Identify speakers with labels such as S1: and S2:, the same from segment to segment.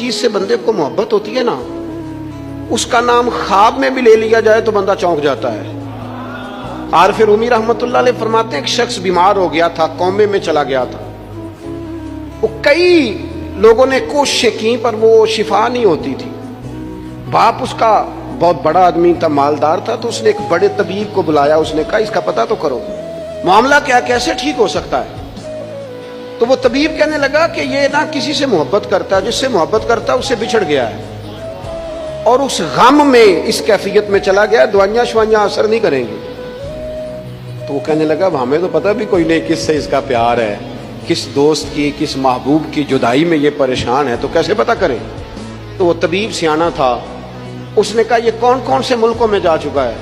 S1: चीज से बंदे को मोहब्बत होती है ना, उसका नाम ख्वाब में भी ले लिया जाए तो बंदा चौंक जाता है। आरिफ रूमी रहमतुल्लाह अलैह फरमाते हैं, एक शख्स बीमार हो गया था, कोमे में चला गया था। वो कई लोगों ने कोशिशें की पर वो शिफा नहीं होती थी। बाप उसका बहुत बड़ा आदमी था, मालदार था, तो उसने एक बड़े तबीब को बुलाया। उसने कहा इसका पता तो करो, मामला क्या, कैसे ठीक हो सकता है। तो वो तबीब कहने लगा कि ये ना किसी से मोहब्बत करता है, जिससे मोहब्बत करता है उससे बिछड़ गया है और उस गम में इस कैफियत में चला गया, दवाइयां शवाइयां असर नहीं करेंगी। तो वो कहने लगा हमें तो पता भी कोई नहीं किससे इसका प्यार है, किस दोस्त की, किस महबूब की जुदाई में ये परेशान है, तो कैसे पता करें। तो वो तबीब सियाना था, उसने कहा ये कौन कौन से मुल्कों में जा चुका है।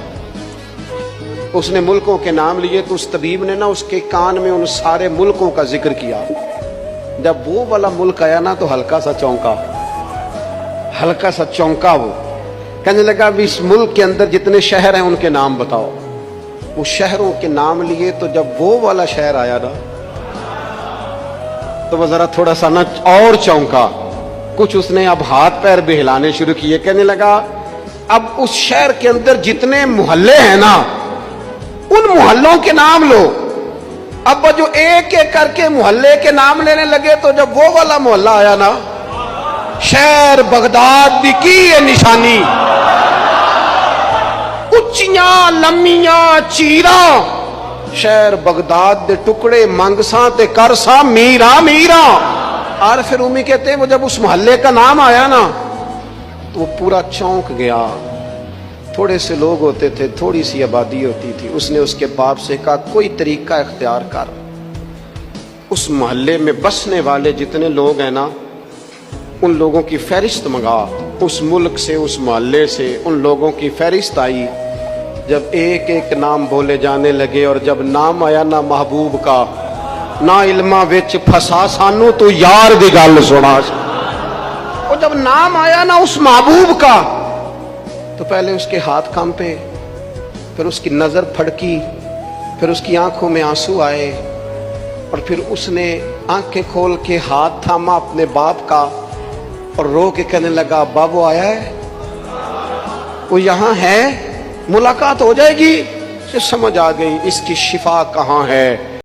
S1: उसने मुल्कों के नाम लिए तो उस तबीब ने ना उसके कान में उन सारे मुल्कों का जिक्र किया। जब वो वाला मुल्क आया ना तो हल्का सा चौंका वो। कहने लगा अब इस मुल्क के अंदर जितने शहर हैं उनके नाम बताओ। वो शहरों के नाम लिए तो जब वो वाला शहर आया ना तो वो जरा थोड़ा सा ना और चौंका। कुछ उसने अब हाथ पैर भी हिलाने शुरू किए। कहने लगा अब उस शहर के अंदर जितने मोहल्ले हैं ना उन मोहल्लों के नाम लो। अब जो एक एक करके मोहल्ले के नाम लेने लगे तो जब वो वाला मोहल्ला आया ना, शहर बगदाद की ये निशानी, उच्चियां लम्मियां चीरा, शहर बगदाद दे टुकड़े मंगसा ते करसा मीरा मीरा। आरिफ रूमी कहते हैं वो जब उस मोहल्ले का नाम आया ना तो वो पूरा चौंक गया। थोड़े से लोग होते थे, थोड़ी सी आबादी होती थी। उसने उसके बाप से कहा कोई तरीका इख्तियार कर, उस मोहल्ले में बसने वाले जितने लोग हैं ना उन लोगों की फहरिस्त मंगा। उस मुल्क से, उस मोहल्ले से उन लोगों की फहरिस्त आई। जब एक एक नाम बोले जाने लगे और जब नाम आया ना महबूब का, ना इल्मा विच फसा सानू तो यार दी गल सुना। और जब नाम आया ना उस महबूब का तो पहले उसके हाथ कांपे, फिर उसकी नजर फड़की, फिर उसकी आंखों में आंसू आए और फिर उसने आंखें खोल के हाथ थामा अपने बाप का और रो के कहने लगा बाबू आया है, वो यहां है, मुलाकात हो जाएगी। से समझ आ गई इसकी शिफा कहां है।